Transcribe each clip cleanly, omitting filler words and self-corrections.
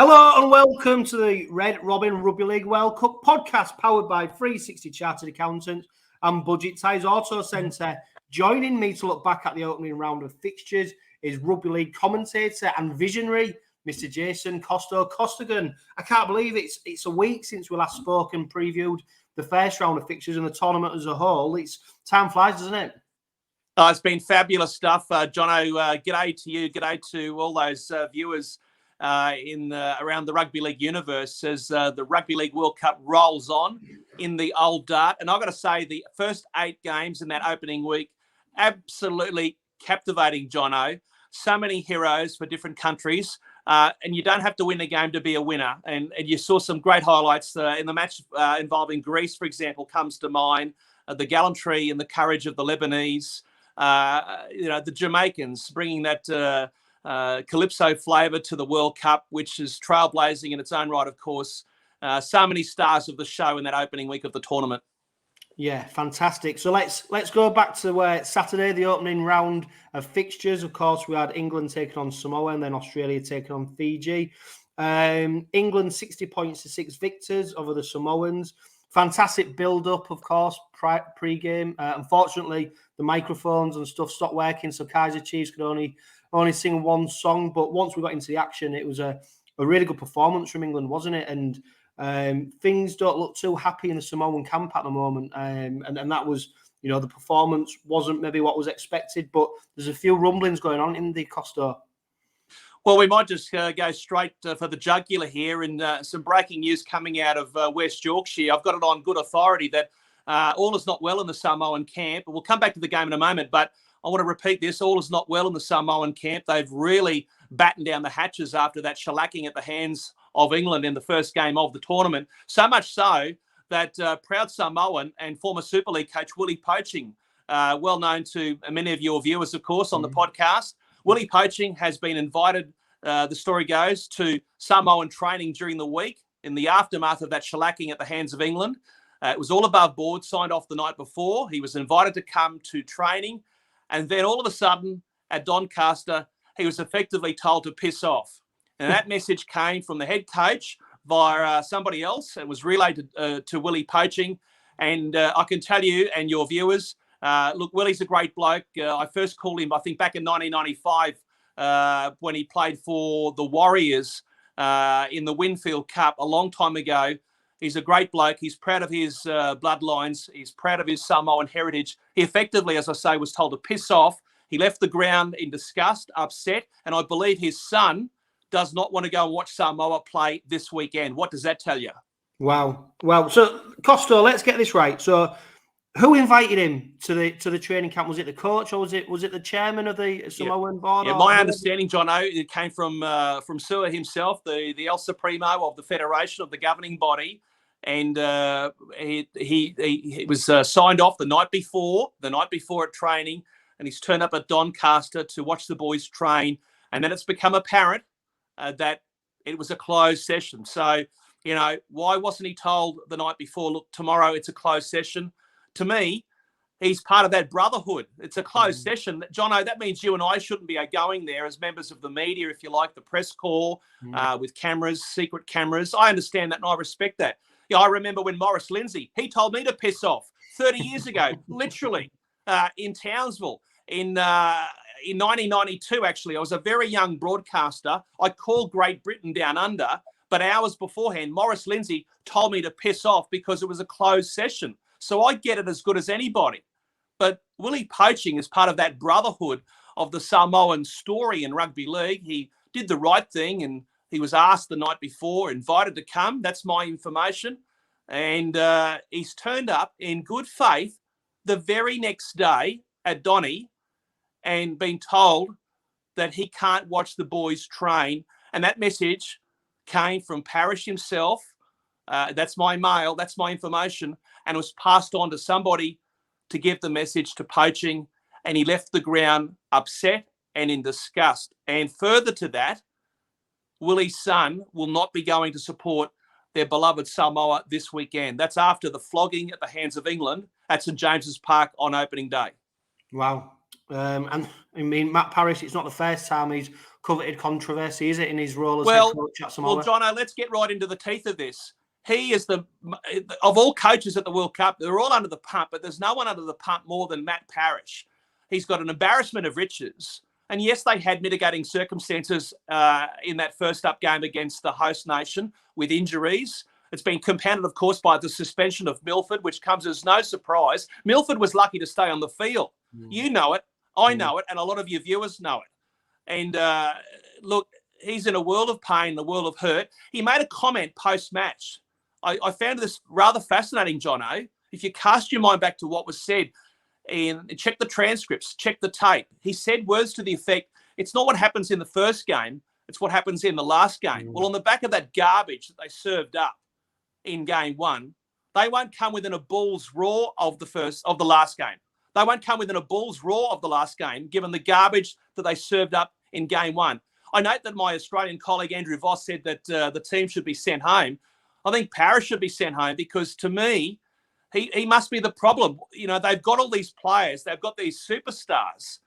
Hello and welcome to the Red Robin Rugby League World Cup podcast powered by 360 Chartered Accountants and Budget Ties Auto Centre. Joining me to look back at the opening round of fixtures is Rugby League commentator and visionary, Mr. Jason Costo Costigan. I can't believe it's a week since we last spoke and previewed the first round of fixtures and the tournament as a whole. Time flies, doesn't it? It's been fabulous stuff. Jono, g'day to you. G'day to all those viewers around the rugby league universe as the Rugby League World Cup rolls on in the old dart. And I've got to say, the first 8 games in that opening week, absolutely captivating, Jono. So many heroes for different countries. And you don't have to win a game to be a winner. And you saw some great highlights in the match involving Greece, for example, comes to mind. The gallantry and the courage of the Lebanese. The Jamaicans bringing that Calypso flavour to the World Cup, which is trailblazing in its own right, of course. So many stars of the show in that opening week of the tournament. Yeah, fantastic. So let's go back to Saturday, the opening round of fixtures. Of course, we had England taking on Samoa and then Australia taking on Fiji. England 60 points to 6 victors over the Samoans. Fantastic build-up, of course, pre-game. Unfortunately, the microphones and stuff stopped working, so 𝐂𝐜𝐜𝐸 could only sing one song. But once we got into the action, it was a really good performance from England, wasn't it? And things don't look too happy in the Samoan camp at the moment. And that was, the performance wasn't maybe what was expected, but there's a few rumblings going on in the Costo. Well, we might just go straight for the jugular here, and some breaking news coming out of West Yorkshire. I've got it on good authority that all is not well in the Samoan camp. We'll come back to the game in a moment, but I want to repeat this. All is not well in the Samoan camp. They've really battened down the hatches after that shellacking at the hands of England in the first game of the tournament. So much so that proud Samoan and former Super League coach 𝐂𝐿𝐴 coaching, well known to many of your viewers, of course, on the podcast, 𝐂𝐿𝐴 coaching has been invited, the story goes, to Samoan training during the week in the aftermath of that shellacking at the hands of England. It was all above board, signed off the night before. He was invited to come to training. And then all of a sudden, at Doncaster, he was effectively told to piss off. And that message came from the head coach via somebody else. It was relayed to 𝐂𝐿𝐴 coaching. And I can tell you and your viewers, look, 𝐂𝐿𝐴's a great bloke. I first called him, I think, back in 1995 when he played for the Warriors in the Winfield Cup a long time ago. He's a great bloke. He's proud of his bloodlines. He's proud of his Samoan heritage. He effectively, as I say, was told to piss off. He left the ground in disgust, upset, and I believe his son does not want to go and watch Samoa play this weekend. What does that tell you? Wow. Well, so Costo, let's get this right. So who invited him to the training camp? Was it the coach or was it the chairman of the Samoan board? Yeah, my understanding, Jono, it came from Sua himself, the El Supremo of the Federation, of the governing body. And he was signed off the night before at training, and he's turned up at Doncaster to watch the boys train. And then it's become apparent that it was a closed session. So, why wasn't he told the night before, look, tomorrow it's a closed session? To me, he's part of that brotherhood. It's a closed session. Jono, that means you and I shouldn't be going there as members of the media, if you like, the press corps, with cameras, secret cameras. I understand that and I respect that. Yeah, I remember when Maurice Lindsay, he told me to piss off 30 years ago, literally, in Townsville. In 1992, actually, I was a very young broadcaster. I called Great Britain down under, but hours beforehand, Maurice Lindsay told me to piss off because it was a closed session. So I get it as good as anybody. But 𝐂𝐿𝐴 poaching is part of that brotherhood of the Samoan story in rugby league. He did the right thing and he was asked the night before, invited to come. That's my information. And he's turned up in good faith the very next day at Donny and been told that he can't watch the boys train. And that message came from Parish himself. That's my mail. That's my information. And was passed on to somebody to give the message to poaching. And he left the ground upset and in disgust. And further to that, 𝐂𝐿𝐴's son will not be going to support their beloved Samoa this weekend. That's after the flogging at the hands of England at St James's Park on opening day. Wow. And I mean, Matt Parish, it's not the first time he's coveted controversy, is it, in his role as head coach at Samoa? Well, Jono, let's get right into the teeth of this. He is of all coaches at the World Cup, they're all under the pump, but there's no one under the pump more than Matt Parrish. He's got an embarrassment of riches. And yes, they had mitigating circumstances in that first up game against the host nation with injuries. It's been compounded, of course, by the suspension of Milford, which comes as no surprise. Milford was lucky to stay on the field. You know it, I know it, and a lot of your viewers know it. And look, he's in a world of pain, a world of hurt. He made a comment post-match. I found this rather fascinating, Jono. If you cast your mind back to what was said and check the transcripts, check the tape, he said words to the effect, it's not what happens in the first game, it's what happens in the last game. Well, on the back of that garbage that they served up in game one, they won't come within a bull's roar of the last game. They won't come within a bull's roar of the last game, given the garbage that they served up in game one. I note that my Australian colleague Andrew Voss said that the team should be sent home. I think Parrish should be sent home because, to me, he must be the problem. You know, they've got all these players, they've got these superstars,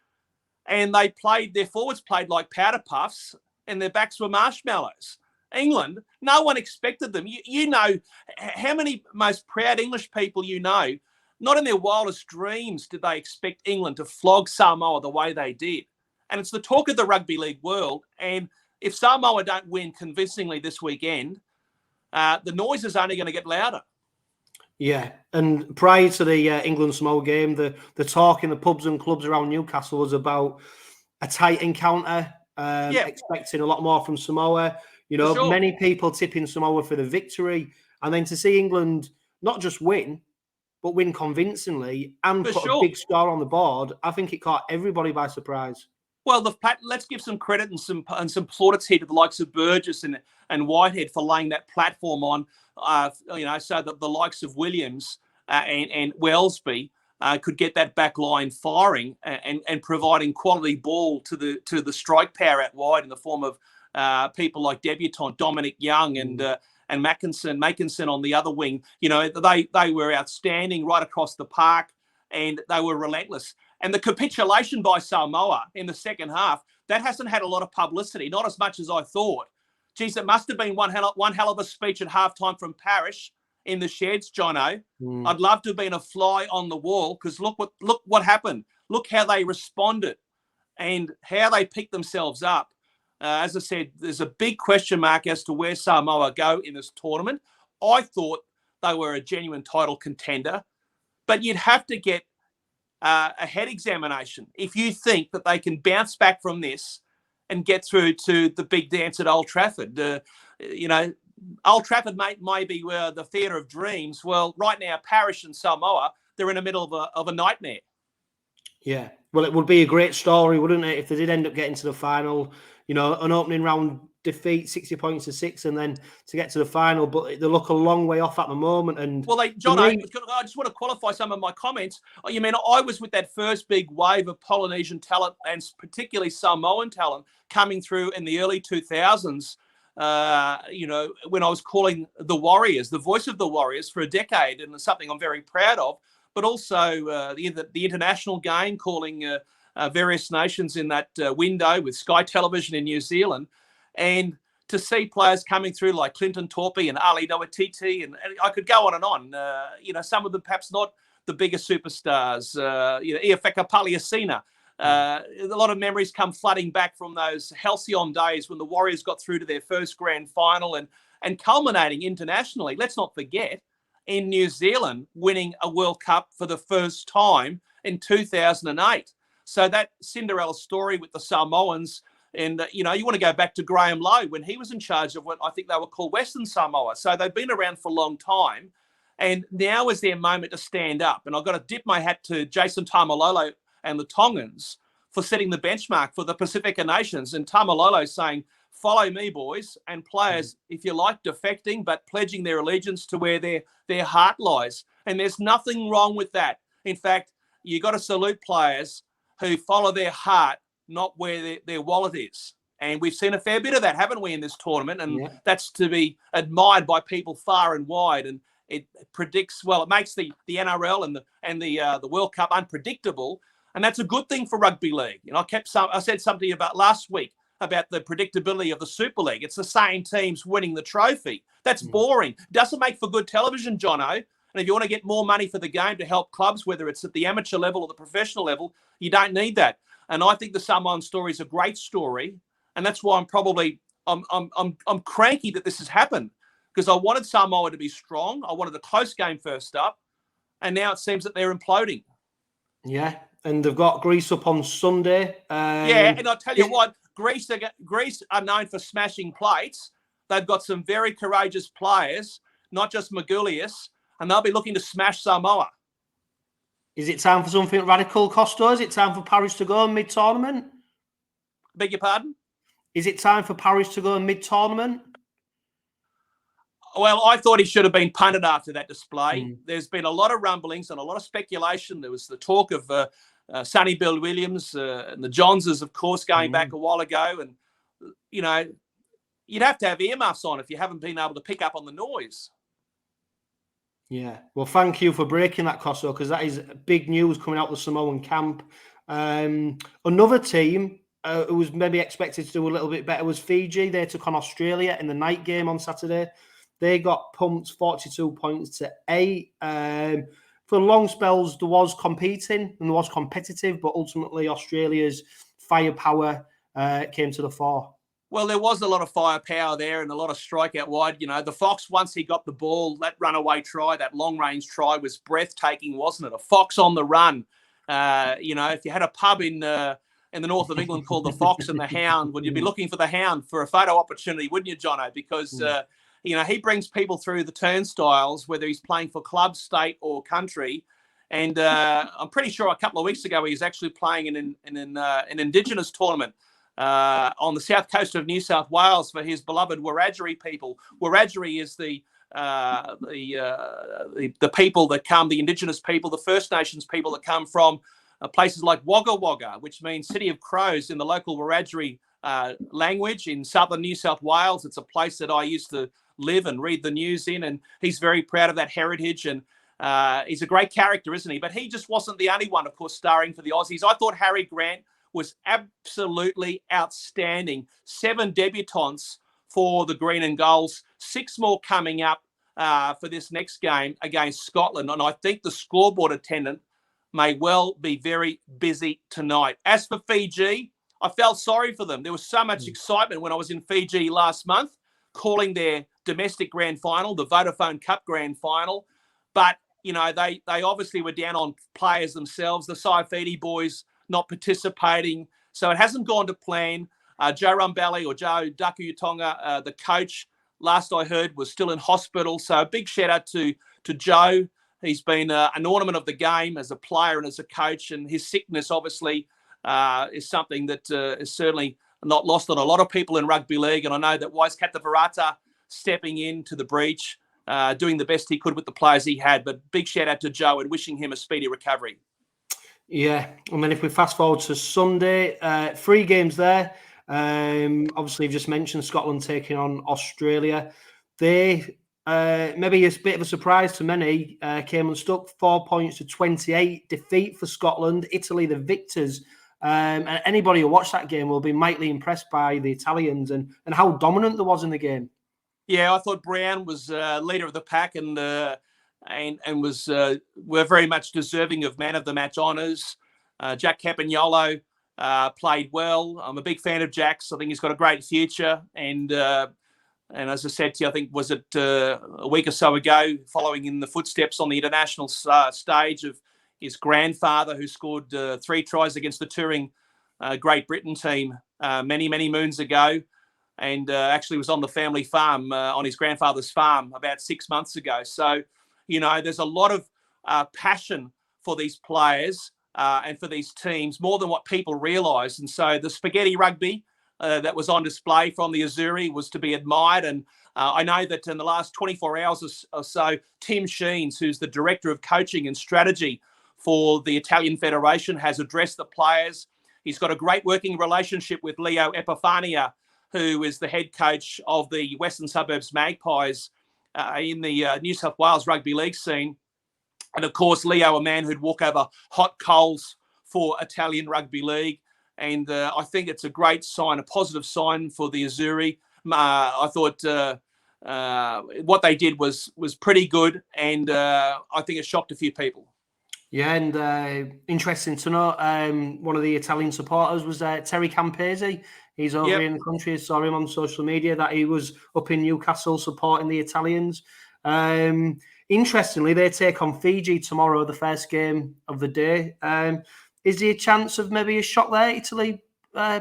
and their forwards played like powder puffs, and their backs were marshmallows. England, no one expected them. You know how many most proud English people you know, not in their wildest dreams did they expect England to flog Samoa the way they did. And it's the talk of the rugby league world. And if Samoa don't win convincingly this weekend, the noise is only going to get louder. Yeah, and prior to the England-Samoa game, the talk in the pubs and clubs around Newcastle was about a tight encounter, expecting a lot more from Samoa. You know, many people tipping Samoa for the victory. And then to see England not just win, but win convincingly and put a big score on the board, I think it caught everybody by surprise. Well, let's give some credit and some plaudits here to the likes of Burgess and Whitehead for laying that platform on, so that the likes of Williams and Wellesby could get that back line firing and providing quality ball to the strike power out wide in the form of people like debutant Dominic Young and Mackinson on the other wing. You know, they were outstanding right across the park, and they were relentless. And the capitulation by Samoa in the second half, that hasn't had a lot of publicity, not as much as I thought. Geez, it must have been one hell of a speech at halftime from Parrish in the sheds, Jono. I'd love to have been a fly on the wall, because look what happened. Look how they responded and how they picked themselves up. As I said, there's a big question mark as to where Samoa go in this tournament. I thought they were a genuine title contender, but you'd have to get a head examination if you think that they can bounce back from this and get through to the big dance at Old Trafford. Old Trafford may be the theatre of dreams. Well, right now, Parrish and Samoa, they're in the middle of a nightmare. Yeah, well, it would be a great story, wouldn't it, if they did end up getting to the final? You know, an opening round defeat, 60 points to 6, and then to get to the final. But they look a long way off at the moment. And well, John, I just want to qualify some of my comments. You mean I was with that first big wave of Polynesian talent, and particularly Samoan talent, coming through in the early 2000s. When I was calling the Warriors, the voice of the Warriors for a decade, and it's something I'm very proud of. But also the international game, calling various nations in that window with Sky Television in New Zealand, and to see players coming through like Clinton Torpey and Ali Noatiti, and I could go on and on. Some of them perhaps not the biggest superstars. Iafeka Paliasina. A lot of memories come flooding back from those halcyon days when the Warriors got through to their first grand final and culminating internationally. Let's not forget, in New Zealand, winning a World Cup for the first time in 2008. So that Cinderella story with the Samoans, and you want to go back to Graham Lowe when he was in charge of what I think they were called Western Samoa. So they've been around for a long time, and now is their moment to stand up. And I've got to dip my hat to Jason Taumalolo and the Tongans for setting the benchmark for the Pacifica nations. And Taumalolo saying, follow me, boys, and players, if you like, defecting, but pledging their allegiance to where their heart lies. And there's nothing wrong with that. In fact, you got to salute players who follow their heart, not where their wallet is. And we've seen a fair bit of that, haven't we, in this tournament? And that's to be admired by people far and wide. And it predicts, well, it makes the NRL and the World Cup unpredictable. And that's a good thing for rugby league. I said something about last week about the predictability of the Super League. It's the same teams winning the trophy. That's boring. Doesn't make for good television, Jono. And if you want to get more money for the game to help clubs, whether it's at the amateur level or the professional level, you don't need that. And I think the Samoan story is a great story, and that's why I'm cranky that this has happened, because I wanted Samoa to be strong. I wanted a close game first up, and now it seems that they're imploding. Yeah, and they've got Greece up on Sunday. Yeah, and I'll tell you what, Greece are known for smashing plates. They've got some very courageous players, not just Magoulias, and they'll be looking to smash Samoa. Is it time for something radical, Costo? Is it time for Paris to go mid-tournament? Beg your pardon? Is it time for Paris to go mid-tournament? Well, I thought he should have been punted after that display. There's been a lot of rumblings and a lot of speculation. There was the talk of Sonny Bill Williams and the Johnsons, of course, going back a while ago. And, you know, you'd have to have earmuffs on if you haven't been able to pick up on the noise. Yeah. Well, thank you for breaking that, Costo, because that is big news coming out of the Samoan camp. Another team who was maybe expected to do a little bit better was Fiji. They took on Australia in the night game on Saturday. They got pumped 42 points to 8. For long spells, there was competing and there was competitive, but ultimately Australia's firepower came to the fore. Well, there was a lot of firepower there and a lot of strike out wide. You know, the Fox, once he got the ball, that runaway try, that long-range try was breathtaking, wasn't it? A Fox on the run. You know, if you had a pub in the north of England called the Fox and the Hound, would you be looking for the Hound for a photo opportunity, wouldn't you, Jono? Because, you know, he brings people through the turnstiles, whether he's playing for club, state or country. And I'm pretty sure a couple of weeks ago he was actually playing in an Indigenous tournament on the south coast of New South Wales for his beloved Wiradjuri people. Wiradjuri is the people that come, the Indigenous people, the First Nations people that come from places like Wagga Wagga, which means City of Crows in the local Wiradjuri language in southern New South Wales. It's a place that I used to live and read the news in, and he's very proud of that heritage, and he's a great character, isn't he? But he just wasn't the only one, of course, starring for the Aussies. I thought Harry Grant was absolutely outstanding. 7 debutantes for the Green and Golds, 6 more coming up for this next game against Scotland, and I think the scoreboard attendant may well be very busy tonight. As for Fiji, I felt sorry for them. There was so much excitement when I was in Fiji last month, calling their domestic grand final, the Vodafone Cup grand final. But, you know, they obviously were down on players themselves. The Saifiti boys not participating. So it hasn't gone to plan. Joe Rumbelli or Joe Dukuutonga, the coach, last I heard, was still in hospital. So a big shout out to Joe. He's been an ornament of the game as a player and as a coach. And his sickness, obviously, is something that is certainly not lost on a lot of people in rugby league. And I know that 𝐂𝐻𝐴𝐻𝐿 Virata stepping into the breach, doing the best he could with the players he had. But big shout out to Joe and wishing him a speedy recovery. Yeah, and then if we fast forward to Sunday, 3 games there. Obviously, you've just mentioned Scotland taking on Australia. They, maybe a bit of a surprise to many, came unstuck, 4 points to 28. Defeat for Scotland. Italy, the victors. And anybody who watched that game will be mightily impressed by the Italians and how dominant there was in the game. Yeah, I thought Brown was leader of the pack and was were very much deserving of man of the match honours. Jack Campagnolo played well. I'm a big fan of Jack's. I think he's got a great future. And as I said to you, I think was it a week or so ago, following in the footsteps on the international stage of his grandfather, who scored 3 tries against the touring Great Britain team many, many moons ago. And actually was on the family farm, on his grandfather's farm about 6 months ago. So, you know, there's a lot of passion for these players and for these teams, more than what people realise. And so the spaghetti rugby that was on display from the Azzurri was to be admired. And I know that in the last 24 hours or so, Tim Sheens, who's the Director of Coaching and Strategy for the Italian Federation, has addressed the players. He's got a great working relationship with Leo Epifania, who is the head coach of the Western Suburbs Magpies in the New South Wales rugby league scene. And of course, Leo, a man who'd walk over hot coals for Italian rugby league. And I think it's a great sign, a positive sign for the Azzurri. I thought what they did was pretty good, and I think it shocked a few people. Yeah, and interesting to know, one of the Italian supporters was Terry Campese. He's over here in the country. I saw him on social media that he was up in Newcastle supporting the Italians. Interestingly, they take on Fiji tomorrow, the first game of the day. Is there a chance of maybe a shot there, Italy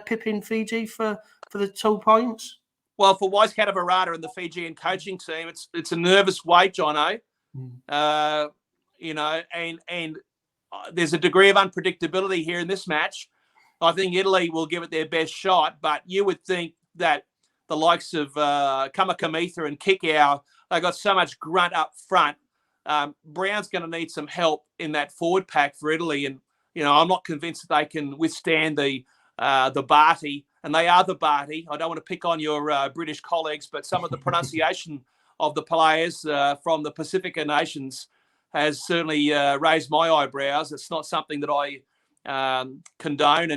pipping Fiji for the 2 points? Well, for 𝐂𝐻𝐿𝐴𝐻 and the Fijian coaching team, it's a nervous wait, Jono. You know, and there's a degree of unpredictability here in this match. I think Italy will give it their best shot, but you would think that the likes of 𝐂𝐜𝐸 and 𝐂𝐜𝐸, they got so much grunt up front. Brown's going to need some help in that forward pack for Italy, and you know, I'm not convinced that they can withstand the Bharti, and they are the Bharti. I don't want to pick on your British colleagues, but some of the pronunciation of the players from the Pacifica nations has certainly raised my eyebrows. It's not something that I condone,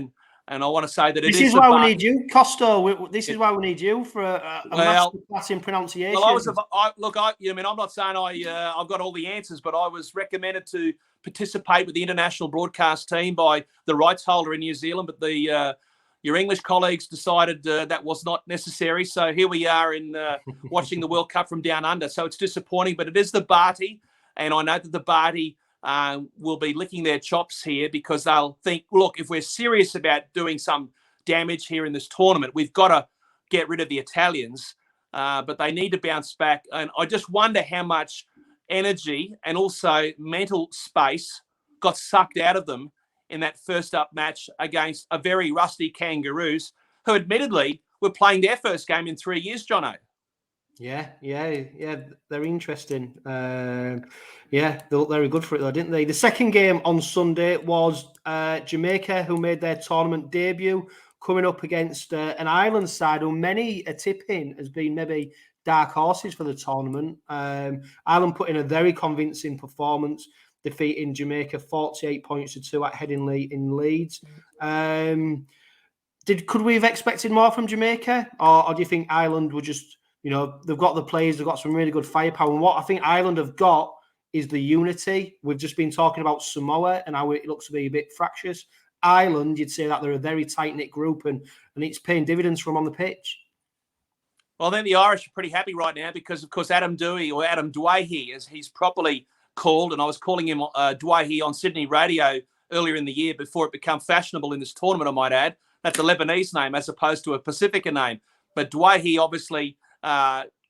and I want to say that this is why we need you, Costo. This is why we need you for a masterclass in pronunciation. Well, I mean, I'm not saying I've got all the answers, but I was recommended to participate with the international broadcast team by the rights holder in New Zealand, but your English colleagues decided that was not necessary. So here we are in watching the World Cup from down under. So it's disappointing, but it is the Bharti, and I know that the Bharti will be licking their chops here because they'll think, look, if we're serious about doing some damage here in this tournament, we've got to get rid of the Italians, but they need to bounce back. And I just wonder how much energy and also mental space got sucked out of them in that first up match against a very rusty Kangaroos, who admittedly were playing their first game in 3 years, Jono. Yeah, they're interesting. They looked very good for it though, didn't they? The second game on Sunday was Jamaica, who made their tournament debut, coming up against an island side who many are tipping has been maybe dark horses for the tournament. Ireland put in a very convincing performance, defeating Jamaica 48 points to 2 at Headingley in Leeds. Could we have expected more from Jamaica, or do you think Ireland were just, you know, they've got the players, they've got some really good firepower, and what I think Ireland have got is the unity. We've just been talking about Samoa and how it looks to be a bit fractious. Ireland, you'd say that they're a very tight-knit group, and it's paying dividends from on the pitch. Well, then the Irish are pretty happy right now because, of course, Adam Doueihi, as he's properly called, and I was calling him Doueihi on Sydney radio earlier in the year before it became fashionable in this tournament, I might add. That's a Lebanese name as opposed to a Pacifica name. But Doueihi obviously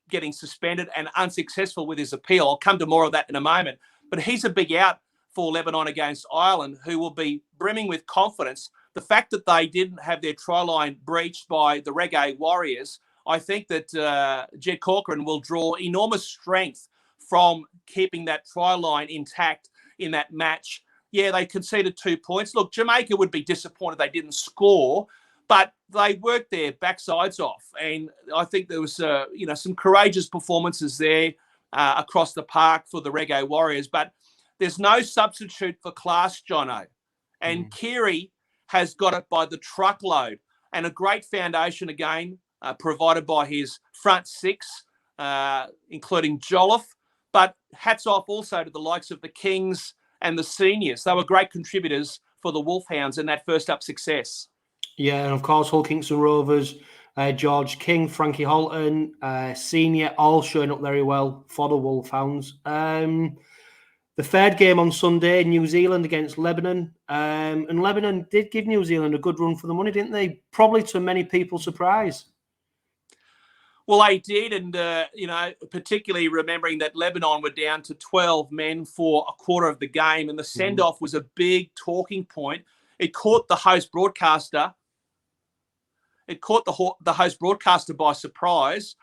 getting suspended and unsuccessful with his appeal. I'll come to more of that in a moment. But he's a big out for Lebanon against Ireland, who will be brimming with confidence. The fact that they didn't have their try line breached by the Reggae Warriors, I think that 𝐁𝐜𝐜𝐿 will draw enormous strength from keeping that try line intact in that match. Yeah, they conceded 2 points. Look, Jamaica would be disappointed they didn't score, but they worked their backsides off. And I think there was, some courageous performances there across the park for the Reggae Warriors. But there's no substitute for class, Jono. And Keary has got it by the truckload. And a great foundation again, provided by his front six, including Jolliffe. But hats off also to the likes of the Kings and the seniors. They were great contributors for the Wolfhounds in that first up success. Yeah, and of course, Hull Kingston Rovers, George King, Frankie Holton, senior, all showing up very well for the Wolfhounds. The third game on Sunday, New Zealand against Lebanon. And Lebanon did give New Zealand a good run for the money, didn't they? Probably to many people's surprise. Well, they did, and, particularly remembering that Lebanon were down to 12 men for a quarter of the game, and the send-off was a big talking point. It caught the host broadcaster. It caught the host broadcaster by surprise.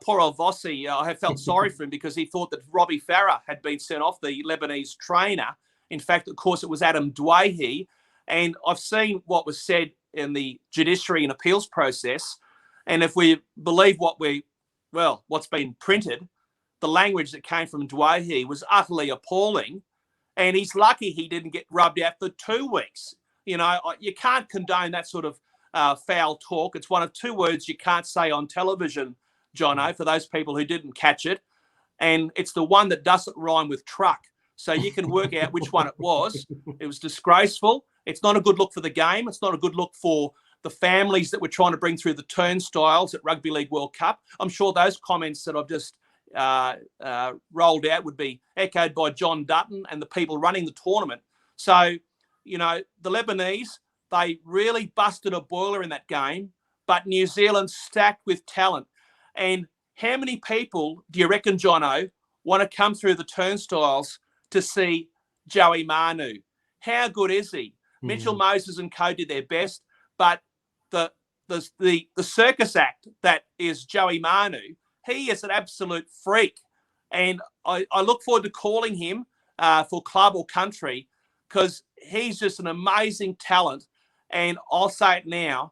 Poor old Vossi, I have felt sorry for him because he thought that Robbie Farah had been sent off, the Lebanese trainer. In fact, of course, it was Adam Doueihi. And I've seen what was said in the judiciary and appeals process. And if we believe what's been printed, the language that came from Doueihi was utterly appalling. And he's lucky he didn't get rubbed out for 2 weeks. You know, you can't condone that sort of foul talk. It's one of two words you can't say on television, Jono, for those people who didn't catch it. And it's the one that doesn't rhyme with truck. So you can work out which one it was. It was disgraceful. It's not a good look for the game. It's not a good look for the families that we're trying to bring through the turnstiles at Rugby League World Cup. I'm sure those comments that I've just rolled out would be echoed by John Dutton and the people running the tournament. So, you know, the Lebanese, they really busted a boiler in that game, but New Zealand stacked with talent. And how many people do you reckon, Jono, want to come through the turnstiles to see Joey Manu? How good is he? Mitchell Moses and co did their best, but the circus act that is Joey Manu, he is an absolute freak. And I look forward to calling him for club or country, because he's just an amazing talent. And I'll say it now,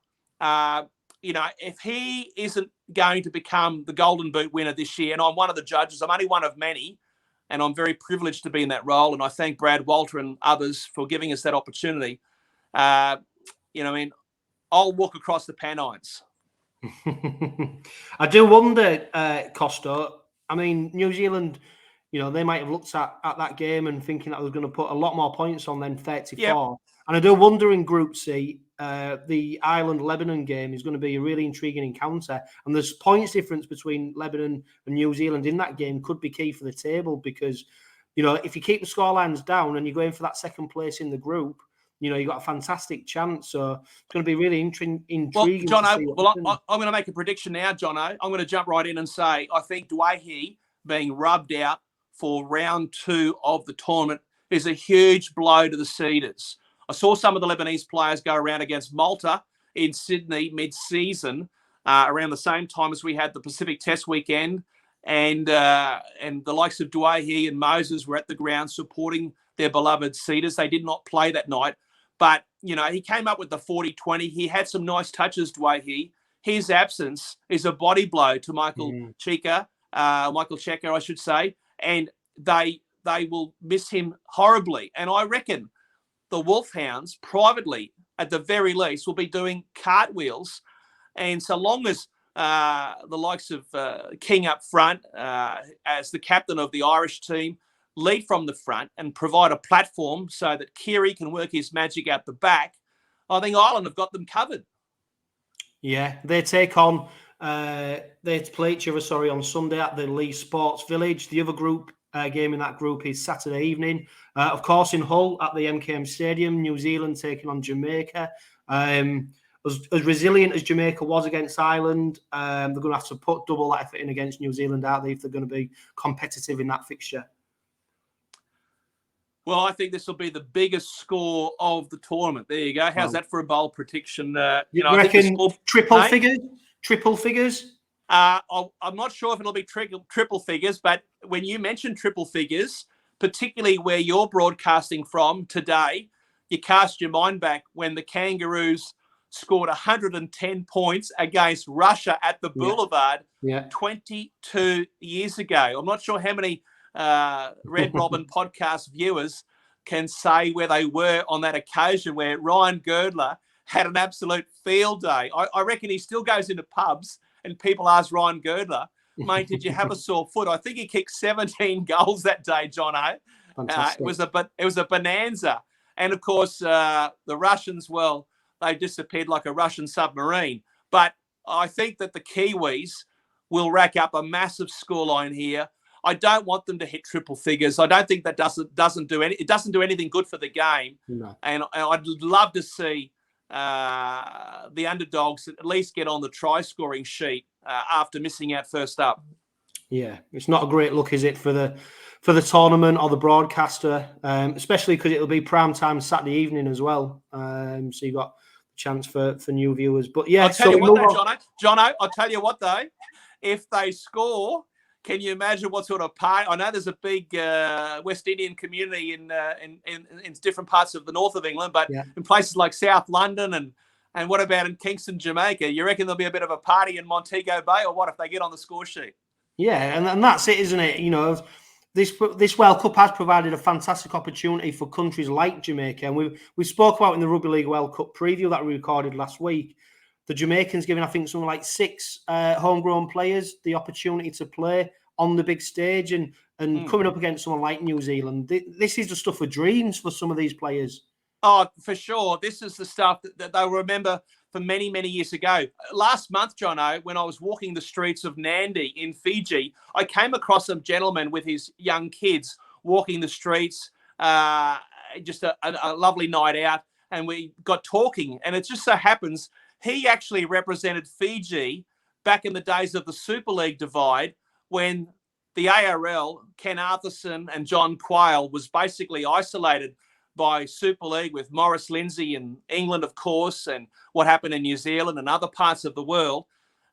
you know, if he isn't going to become the Golden Boot winner this year, and I'm one of the judges, I'm only one of many, and I'm very privileged to be in that role. And I thank Brad Walter and others for giving us that opportunity. You know, I mean, I'll walk across the Pennines. I do wonder, Costo. I mean, New Zealand, you know, they might have looked at that game and thinking that they were going to put a lot more points on than 34. Yep. And I do wonder in Group C, the Ireland-Lebanon game is going to be a really intriguing encounter. And there's points difference between Lebanon and New Zealand in that game could be key for the table, because, you know, if you keep the scorelines down and you're going for that second place in the group, you know, you've got a fantastic chance. So it's going to be really intriguing. Well, Jono, I'm going to make a prediction now, Jono. I'm going to jump right in and say I think 𝐂𝐴𝐻𝐸 being rubbed out for round 2 of the tournament is a huge blow to the Cedars. I saw some of the Lebanese players go around against Malta in Sydney mid-season, around the same time as we had the Pacific Test weekend, and the likes of 𝐂𝐴𝐻𝐸 and Moses were at the ground supporting their beloved Cedars. They did not play that night, but you know, he came up with the 40-20. He had some nice touches, 𝐂𝐴𝐻𝐸. His absence is a body blow to Michael 𝐂𝐜𝐜𝐿, I should say, and they will miss him horribly. And I reckon the Wolfhounds privately, at the very least, will be doing cartwheels. And so long as the likes of King up front, as the captain of the Irish team, lead from the front and provide a platform so that Keary can work his magic out the back, I think Ireland have got them covered. Yeah, they take on, they play each other, on Sunday at the Lee Sports Village. The other group game in that group is Saturday evening. Of course, in Hull at the MKM Stadium, New Zealand taking on Jamaica. As resilient as Jamaica was against Ireland, they're going to have to put double effort in against New Zealand, aren't they, if they're going to be competitive in that fixture? Well, I think this will be the biggest score of the tournament. There you go. How's that for a bold prediction? You know, reckon triple figures? Triple figures? I'm not sure if it'll be triple figures, but when you mention triple figures, particularly where you're broadcasting from today, you cast your mind back when the Kangaroos scored 110 points against Russia at the Boulevard 22 years ago. I'm not sure how many Red Robin podcast viewers can say where they were on that occasion where Ryan Girdler had an absolute field day. I reckon he still goes into pubs and people ask Ryan Girdler, mate, did you have a sore foot? I think he kicked 17 goals that day, Jono. It was a bonanza. And of course, the Russians, well, they disappeared like a Russian submarine. But I think that the Kiwis will rack up a massive scoreline here. I don't want them to hit triple figures. I don't think that doesn't do anything good for the game. No. And I'd love to see the underdogs at least get on the try scoring sheet after missing out first up. Yeah, it's not a great look, is it, for the tournament or the broadcaster, especially because it'll be prime time Saturday evening as well. So you've got a chance for new viewers. But yeah, I'll tell you what though, Jono, I'll tell you what though, if they score, can you imagine what sort of party? I know there's a big West Indian community in different parts of the north of England, but in places like South London and what about in Kingston, Jamaica? You reckon there'll be a bit of a party in Montego Bay, or what if they get on the score sheet? Yeah, and that's it, isn't it? You know, This World Cup has provided a fantastic opportunity for countries like Jamaica, and we spoke about in the Rugby League World Cup preview that we recorded last week. The Jamaicans giving, I think, something like 6 homegrown players the opportunity to play on the big stage, and coming up against someone like New Zealand. This is the stuff of dreams for some of these players. Oh, for sure. This is the stuff that they'll remember for many, many years ago. Last month, Jono, when I was walking the streets of Nandi in Fiji, I came across some gentleman with his young kids walking the streets, just a lovely night out, and we got talking. And it just so happens he actually represented Fiji back in the days of the Super League divide, when the ARL, Ken Arthurson and John Quayle, was basically isolated by Super League with Maurice Lindsay in England, of course, and what happened in New Zealand and other parts of the world.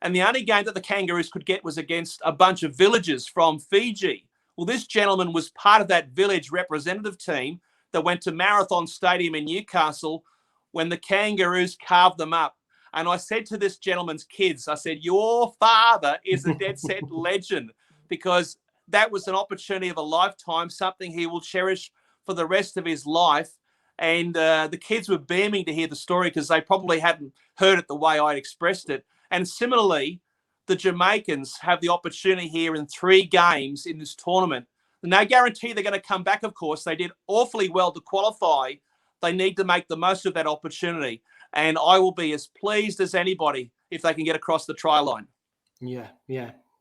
And the only game that the Kangaroos could get was against a bunch of villagers from Fiji. Well, this gentleman was part of that village representative team that went to Marathon Stadium in Newcastle when the Kangaroos carved them up. And I said to this gentleman's kids, I said, your father is a dead set legend, because that was an opportunity of a lifetime, something he will cherish for the rest of his life. And the kids were beaming to hear the story, because they probably hadn't heard it the way I expressed it. And similarly, the Jamaicans have the opportunity here in 3 games in this tournament. No guarantee they're going to come back, of course. They did awfully well to qualify. They need to make the most of that opportunity. And I will be as pleased as anybody if they can get across the try line. Yeah.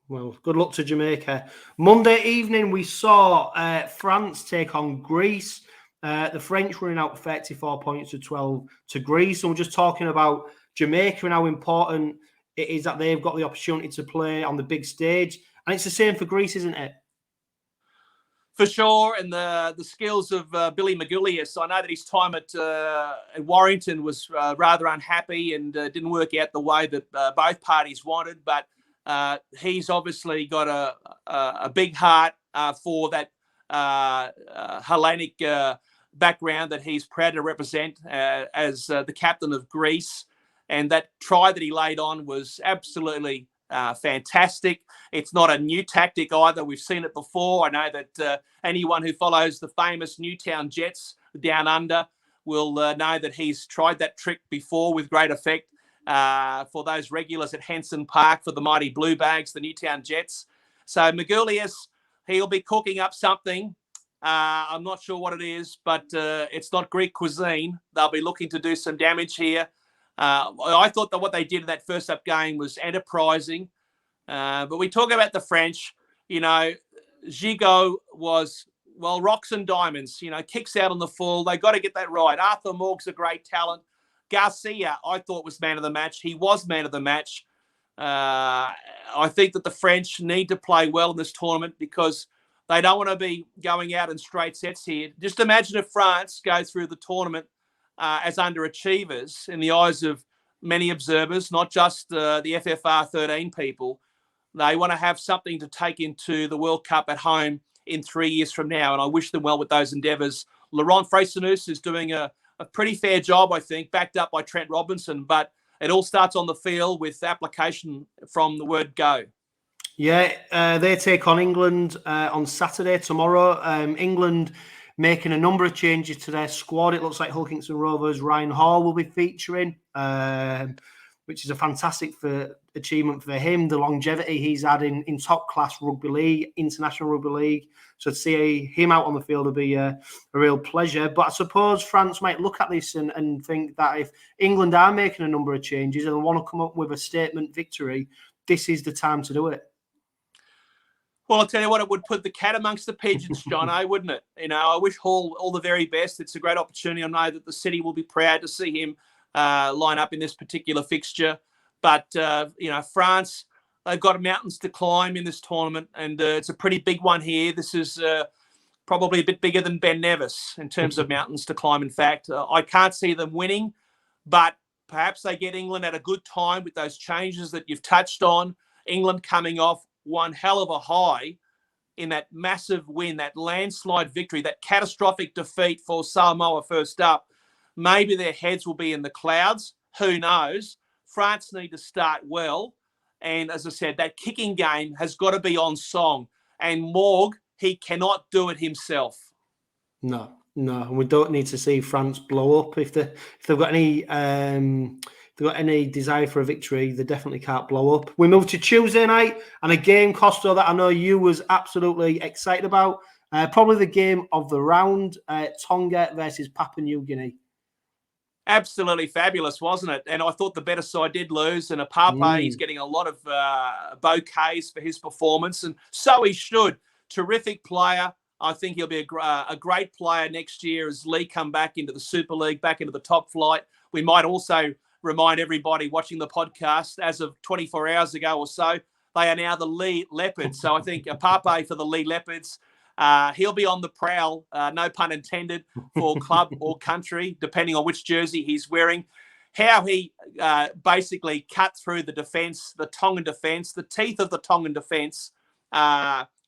Well, good luck to Jamaica. Monday evening, we saw France take on Greece. The French running out 34 points to 12 to Greece. And we're just talking about Jamaica and how important it is that they've got the opportunity to play on the big stage. And it's the same for Greece, isn't it? For sure. And the skills of Billy Magoulias. I know that his time at Warrington was rather unhappy and didn't work out the way that both parties wanted. But he's obviously got a big heart for that Hellenic background that he's proud to represent as the captain of Greece. And that try that he laid on was absolutely fantastic. It's not a new tactic either. We've seen it before. I know that anyone who follows the famous Newtown Jets down under will know that he's tried that trick before with great effect. For those regulars at Henson Park for the mighty Blue Bags, the Newtown Jets. So Magoulias, he'll be cooking up something. I'm not sure what it is, but it's not Greek cuisine. They'll be looking to do some damage here. I thought that what they did in that first up game was enterprising. But we talk about the French, 𝐂𝐜𝐜𝐸 was, well, rocks and diamonds, kicks out on the full. They got to get that right. Arthur Morg's a great talent. Garcia, I thought, was man of the match. He was man of the match. I think that the French need to play well in this tournament, because they don't want to be going out in straight sets here. Just imagine if France go through the tournament as underachievers in the eyes of many observers, not just the FFR 13 people. They want to have something to take into the World Cup at home in 3 years from now, and I wish them well with those endeavours. Laurent Freycinet is doing a pretty fair job, I think, backed up by Trent Robinson, but it all starts on the field with application from the word go. Yeah, they take on England on Saturday, tomorrow. England making a number of changes to their squad. It looks like Hull Kingston Rovers' Ryan Hall will be featuring, which is a fantastic achievement for him. The longevity he's had in top-class rugby league, international rugby league. So to see him out on the field will be a real pleasure. But I suppose France might look at this and think that if England are making a number of changes and want to come up with a statement victory, this is the time to do it. Well, I'll tell you what, it would put the cat amongst the pigeons, John, wouldn't it? I wish Hall all the very best. It's a great opportunity. I know that the city will be proud to see him line up in this particular fixture. But, France, they've got mountains to climb in this tournament, and it's a pretty big one here. This is probably a bit bigger than Ben Nevis in terms of mountains to climb, in fact. I can't see them winning, but perhaps they get England at a good time with those changes that you've touched on. England coming off one hell of a high in that massive win, that landslide victory, that catastrophic defeat for Samoa first up. Maybe their heads will be in the clouds. Who knows? France need to start well. And as I said, that kicking game has got to be on song. And Morg Yeah. He cannot do it himself. No, and we don't need to see France blow up. If they've got any desire for a victory, they definitely can't blow up. We move to Tuesday night and a game, Costo, that I know you was absolutely excited about. Probably the game of the round, Tonga versus Papua New Guinea. Absolutely fabulous, wasn't it? And I thought the better side did lose. And Apapa, he's getting a lot of bouquets for his performance, and so he should. Terrific player. I think he'll be a great player next year as Lee come back into the Super League, back into the top flight. We might also remind everybody watching the podcast, as of 24 hours ago or so, they are now the Lee Leopards. So I think Apapa for the Lee Leopards. He'll be on the prowl, no pun intended, for club or country, depending on which jersey he's wearing. How he basically cut through the defence, the Tongan defence, the teeth of the Tongan defence,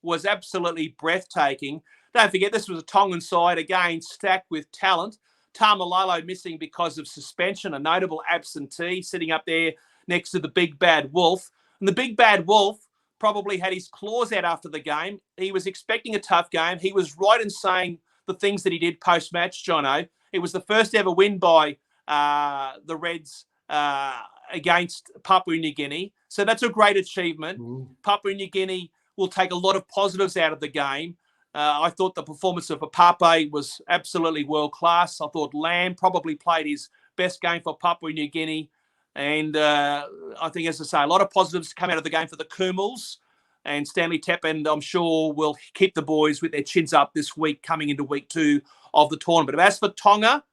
was absolutely breathtaking. Don't forget, this was a Tongan side, again, stacked with talent. Tamalolo missing because of suspension, a notable absentee, sitting up there next to the Big Bad Wolf. And the Big Bad Wolf probably had his claws out after the game. He was expecting a tough game. He was right in saying the things that he did post-match, Jono. It was the first ever win by the Reds against Papua New Guinea. So that's a great achievement. Papua New Guinea will take a lot of positives out of the game. I thought the performance of Apapa was absolutely world-class. I thought Lamb probably played his best game for Papua New Guinea. And I think, as I say, a lot of positives come out of the game for the Kumals. And Stanley Teppan, I'm sure, will keep the boys with their chins up this week, coming into week 2 of the tournament. But as for Tonga,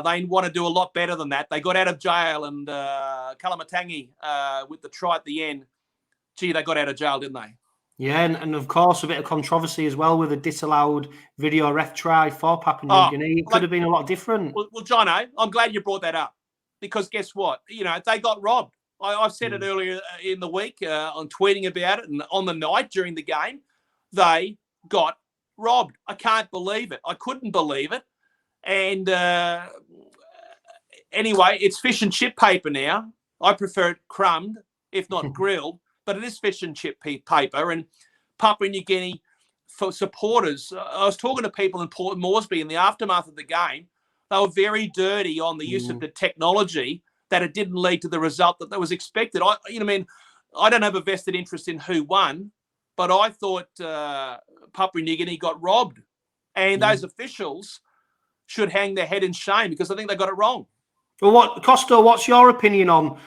they want to do a lot better than that. They got out of jail, and Kalamatangi with the try at the end. Gee, they got out of jail, didn't they? Yeah, and of course, a bit of controversy as well with a disallowed video ref try for Papua New Guinea. It could have been a lot different. Well, Jono, I'm glad you brought that up, because guess what? You know, they got robbed. I've said it earlier in the week on tweeting about it, and on the night during the game, they got robbed. I can't believe it. I couldn't believe it. And anyway, it's fish and chip paper now. I prefer it crumbed, if not grilled. But it is fish and chip paper. And Papua New Guinea, for supporters, I was talking to people in Port Moresby in the aftermath of the game. They were very dirty on the use of the technology, that it didn't lead to the result that was expected. I don't have a vested interest in who won, but I thought Papua New Guinea got robbed. And those officials should hang their head in shame, because I think they got it wrong. Well, Costo, what's your opinion on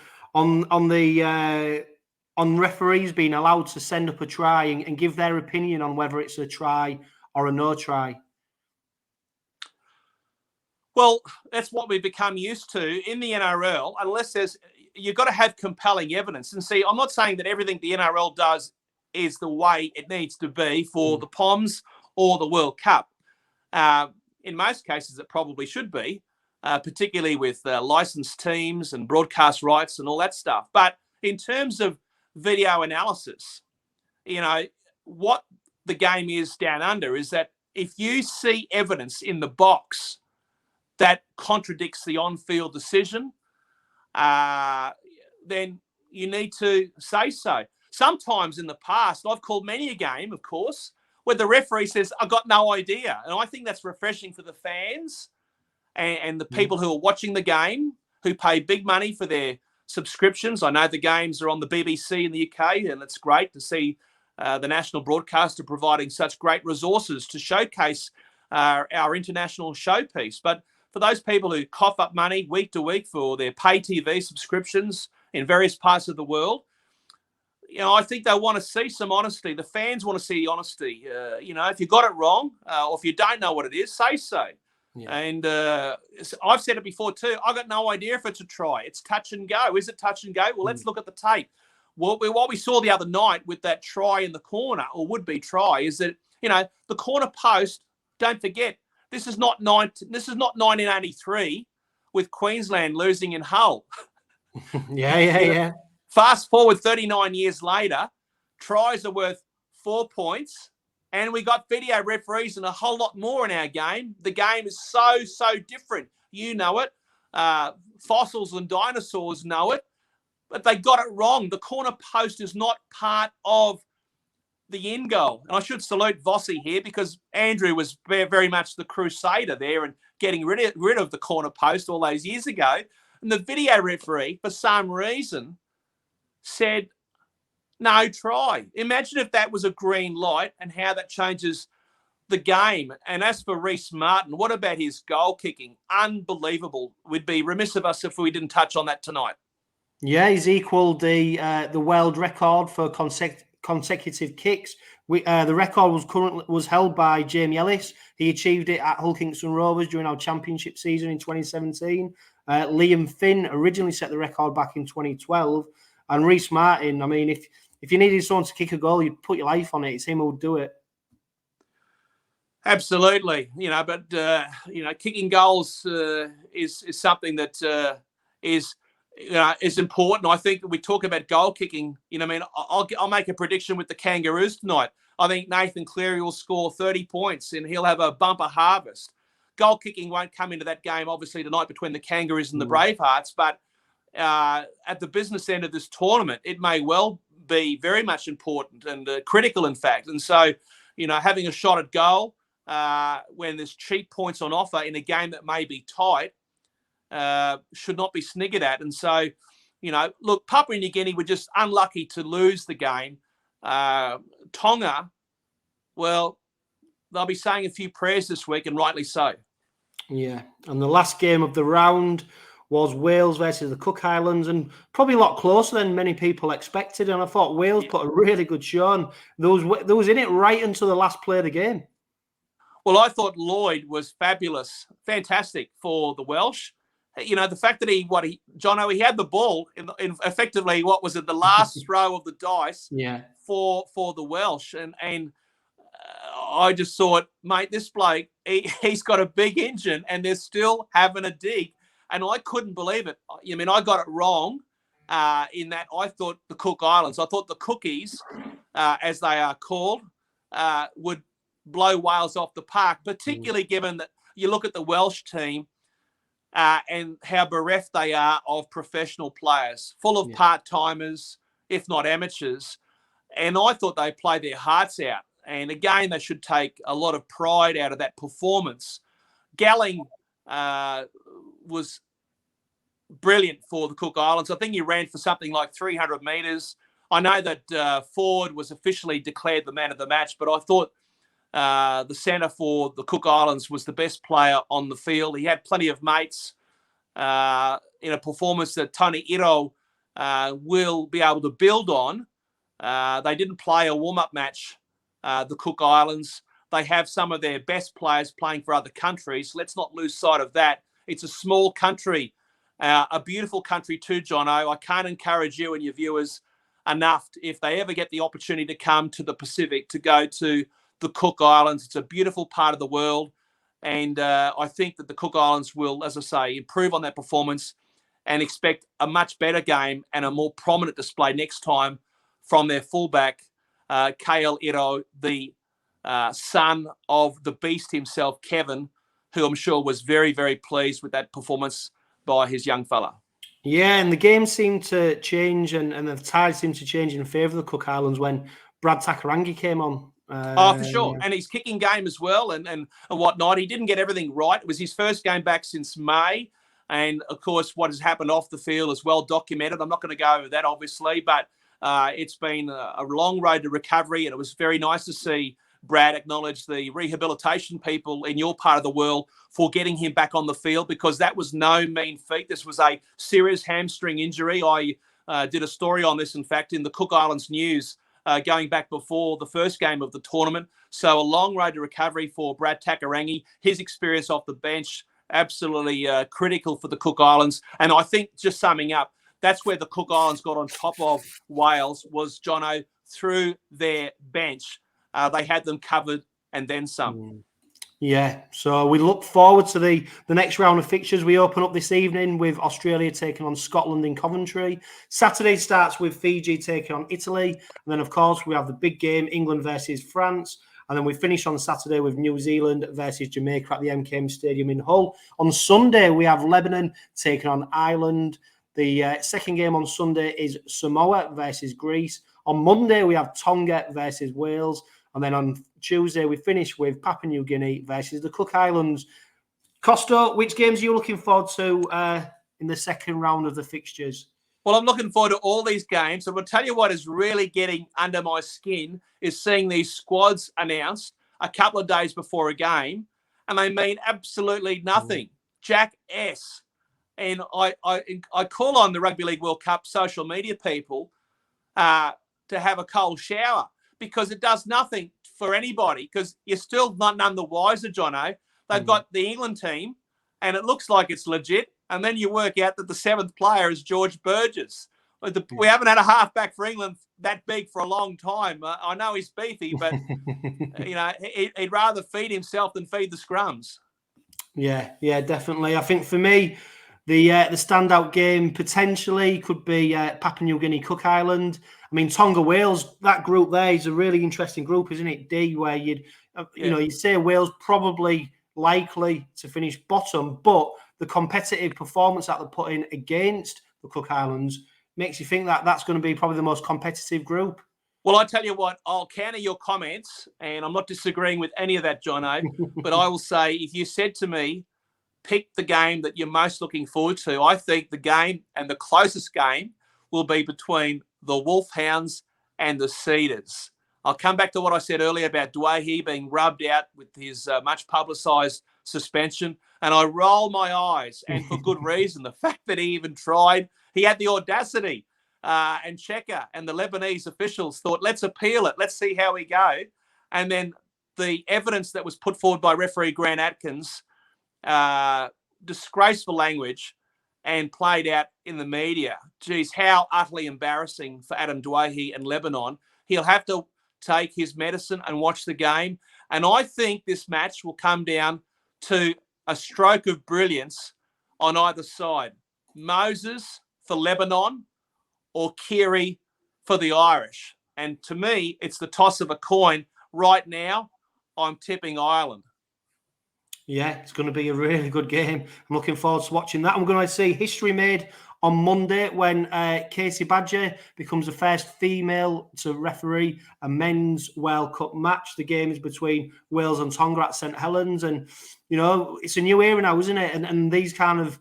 referees being allowed to send up a try and give their opinion on whether it's a try or a no try? Well, that's what we've become used to in the NRL, unless you've got to have compelling evidence. And see, I'm not saying that everything the NRL does is the way it needs to be for the Poms or the World Cup. In most cases, it probably should be, particularly with licensed teams and broadcast rights and all that stuff. But in terms of video analysis, what the game is down under is that if you see evidence in the box that contradicts the on-field decision, then you need to say so. Sometimes in the past, I've called many a game, of course, where the referee says, "I got no idea." And I think that's refreshing for the fans and the people who are watching the game, who pay big money for their subscriptions. I know the games are on the BBC in the UK, and it's great to see the national broadcaster providing such great resources to showcase our international showpiece. But for those people who cough up money week to week for their pay TV subscriptions in various parts of the world, I think they want to see some honesty. The fans want to see honesty. If you got it wrong or if you don't know what it is, say so. Yeah. And I've said it before too. I got no idea if it's a try. It's touch and go. Is it touch and go? Well, let's look at the tape. Well, what we saw the other night with that try in the corner, or would-be try, is that the corner post. Don't forget, this is not 1983 with Queensland losing in Hull. Yeah. Fast forward 39 years later, tries are worth 4 points. And we got video referees and a whole lot more in our game. The game is so different. You know it. Fossils and dinosaurs know it. But they got it wrong. The corner post is not part of the end goal. And I should salute Vossi here because Andrew was very much the crusader there and getting rid of the corner post all those years ago. And the video referee, for some reason, said, no try. Imagine if that was a green light and how that changes the game. And as for Reece Martin, what about his goal kicking? Unbelievable. We'd be remiss of us if we didn't touch on that tonight. Yeah, he's equalled the world record for consecutive kicks. The record was held by Jamie Ellis. He achieved it at Hull Kingston Rovers during our championship season in 2017. Liam Finn originally set the record back in 2012. And Reece Martin, I mean, if you needed someone to kick a goal, you'd put your life on it. It's him who would do it. Absolutely. But kicking goals is something that is important. I think we talk about goal kicking. I'll make a prediction with the Kangaroos tonight. I think Nathan Cleary will score 30 points and he'll have a bumper harvest. Goal kicking won't come into that game, obviously, tonight between the Kangaroos and the Bravehearts, but at the business end of this tournament, it may well be very much important and critical, in fact. And so, having a shot at goal when there's cheap points on offer in a game that may be tight should not be sniggered at. And so, look, Papua New Guinea were just unlucky to lose the game. Tonga, well, they'll be saying a few prayers this week, and rightly so. Yeah, and the last game of the round was Wales versus the Cook Islands, and probably a lot closer than many people expected. And I thought Wales put a really good show on. They was in it right until the last play of the game. Well, I thought Lloyd was fabulous, fantastic for the Welsh. The fact that he had the ball in effectively, what was it, the last throw of the dice for the Welsh. And I just thought, mate, this bloke, he's got a big engine and they're still having a dig. And I couldn't believe it. I got it wrong in that I thought the Cook Islands, I thought the Cookies, as they are called, would blow Wales off the park, particularly given that you look at the Welsh team and how bereft they are of professional players, full of part-timers, if not amateurs. And I thought they played their hearts out. And again, they should take a lot of pride out of that performance. Galling was brilliant for the Cook Islands. I think he ran for something like 300 metres. I know that Ford was officially declared the man of the match, but I thought the centre for the Cook Islands was the best player on the field. He had plenty of mates in a performance that Tony Iro will be able to build on. They didn't play a warm-up match, the Cook Islands. They have some of their best players playing for other countries. Let's not lose sight of that. It's a small country, a beautiful country too, Jono. I can't encourage you and your viewers enough, if they ever get the opportunity to come to the Pacific, to go to the Cook Islands. It's a beautiful part of the world. And I think that the Cook Islands will, as I say, improve on that performance and expect a much better game and a more prominent display next time from their fullback, 𝐂𝐜𝐜𝐿, the son of the beast himself, Kevin, who I'm sure was very, very pleased with that performance by his young fella. Yeah, and the game seemed to change and the tide seemed to change in favour of the Cook Islands when Brad Takarangi came on. For sure. And his kicking game as well and whatnot. He didn't get everything right. It was his first game back since May. And, of course, what has happened off the field is well documented. I'm not going to go over that, obviously, but it's been a long road to recovery, and it was very nice to see Brad acknowledge the rehabilitation people in your part of the world for getting him back on the field, because that was no mean feat. This was a serious hamstring injury. I did a story on this, in fact, in the Cook Islands News going back before the first game of the tournament. So a long road to recovery for Brad Takarangi. His experience off the bench, absolutely critical for the Cook Islands. And I think, just summing up, that's where the Cook Islands got on top of Wales, was, Jono, through their bench. They had them covered and then some. Yeah, so we look forward to the next round of fixtures. We open up this evening with Australia taking on Scotland in Coventry. Saturday starts with Fiji taking on Italy. And then, of course, we have the big game, England versus France. And then we finish on Saturday with New Zealand versus Jamaica at the MKM Stadium in Hull. On Sunday, we have Lebanon taking on Ireland. The second game on Sunday is Samoa versus Greece. On Monday, we have Tonga versus Wales. And then on Tuesday, we finish with Papua New Guinea versus the Cook Islands. Costo, which games are you looking forward to in the second round of the fixtures? Well, I'm looking forward to all these games. And I'll tell you what is really getting under my skin is seeing these squads announced a couple of days before a game, and they mean absolutely nothing. Jack S. And I call on the Rugby League World Cup social media people to have a cold shower, because it does nothing for anybody, because you're still none the wiser, Jono. They've got the England team, and it looks like it's legit. And then you work out that the seventh player is George Burgess. We haven't had a halfback for England that big for a long time. I know he's beefy, but he'd rather feed himself than feed the scrums. Yeah, definitely. I think for me, the standout game potentially could be Papua New Guinea, Cook Island. I mean, Tonga, Wales. That group there is a really interesting group, isn't it? D, where you'd say Wales probably likely to finish bottom, but the competitive performance that they're putting against the Cook Islands makes you think that that's going to be probably the most competitive group. Well, I tell you what, I'll counter your comments, and I'm not disagreeing with any of that, Jono, but I will say, if you said to me, pick the game that you're most looking forward to, I think the game, and the closest game, will be between the Wolfhounds and the Cedars. I'll come back to what I said earlier about 𝐂𝐜𝐸 being rubbed out with his much publicised suspension, and I roll my eyes, and for good reason. The fact that he even tried, he had the audacity, and Checker and the Lebanese officials thought, let's appeal it, let's see how we go. And then the evidence that was put forward by referee Grant Atkins, disgraceful language, and played out in the media. Geez, how utterly embarrassing for Adam 𝐂𝐸𝐸 and Lebanon. He'll have to take his medicine and watch the game. And I think this match will come down to a stroke of brilliance on either side. Moses for Lebanon or Keary for the Irish. And to me, it's the toss of a coin. Right now, I'm tipping Ireland. Yeah, it's going to be a really good game. I'm looking forward to watching that. I'm going to see history made on Monday when 𝐂𝐜𝐸𝐸 becomes the first female to referee a men's World Cup match. The game is between Wales and Tonga at St Helens. And, it's a new era now, isn't it? And these kind of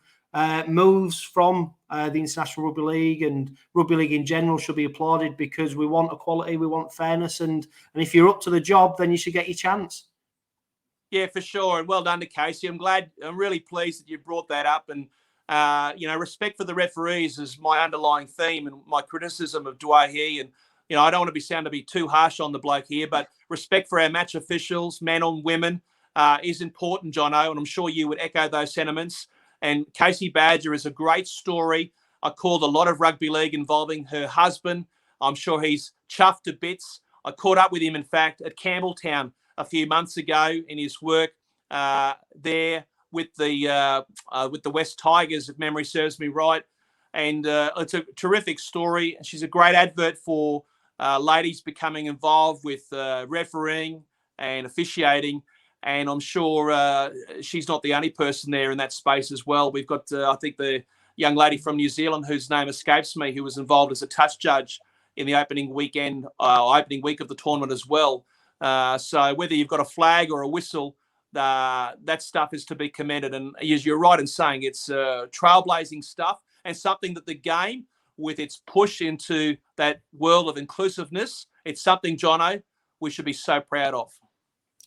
moves from the International Rugby League and Rugby League in general should be applauded, because we want equality, we want fairness. And if you're up to the job, then you should get your chance. Yeah, for sure. And well done to Casey. I'm really pleased that you brought that up. And, respect for the referees is my underlying theme and my criticism of 𝐂𝐸𝐸. And, I don't want to be too harsh on the bloke here, but respect for our match officials, men and women, is important, Jono. And I'm sure you would echo those sentiments. And Casey Badger is a great story. I called a lot of rugby league involving her husband. I'm sure he's chuffed to bits. I caught up with him, in fact, at Campbelltown a few months ago in his work there with the West Tigers, if memory serves me right. And it's a terrific story. She's a great advert for ladies becoming involved with refereeing and officiating. And I'm sure she's not the only person there in that space as well. We've got, I think, the young lady from New Zealand whose name escapes me, who was involved as a touch judge in the opening week of the tournament as well. So whether you've got a flag or a whistle, that stuff is to be commended. And as you're right in saying, it's trailblazing stuff, and something that the game, with its push into that world of inclusiveness, it's something, Jono, we should be so proud of.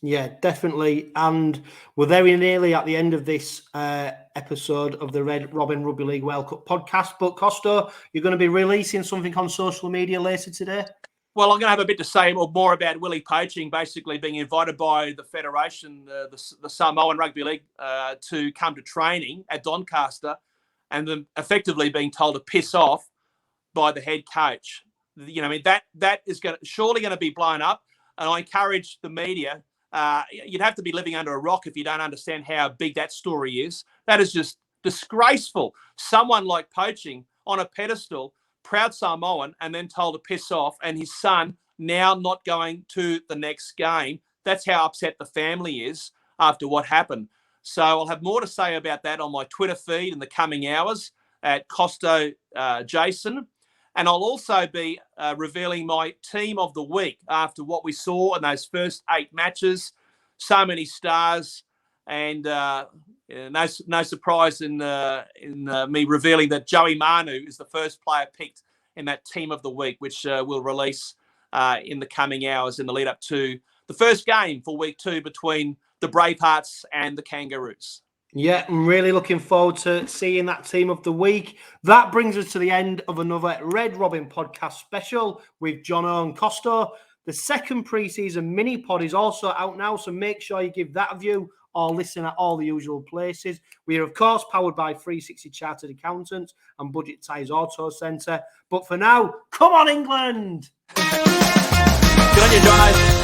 Yeah, definitely. And we're very nearly at the end of this episode of the Red Robin Rugby League World Cup podcast. But Costo, you're going to be releasing something on social media later today? Well, I'm going to have a bit to say more about Willie poaching, basically being invited by the Federation, the Samoan Rugby League, to come to training at Doncaster, and then effectively being told to piss off by the head coach. That is surely going to be blown up. And I encourage the media, you'd have to be living under a rock if you don't understand how big that story is. That is just disgraceful. Someone like poaching on a pedestal, proud Samoan, and then told to piss off, and his son now not going to the next game. That's how upset the family is after what happened. So I'll have more to say about that on my Twitter feed in the coming hours at Costo Jason. And I'll also be revealing my team of the week after what we saw in those first 8 matches. So many stars, and no surprise in me revealing that Joey Manu is the first player picked in that team of the week, which we'll release in the coming hours in the lead up to the first game for week 2 between the Bravehearts and the Kangaroos. Yeah, I'm really looking forward to seeing that team of the week. That brings us to the end of another Red Robin podcast special with Jono and Costo. The second pre-season mini-pod is also out now, so make sure you give that a view or listen at all the usual places. We are, of course, powered by 360 Chartered Accountants and Budget Ties Auto Centre. But for now, come on, England! Good on you, Jono.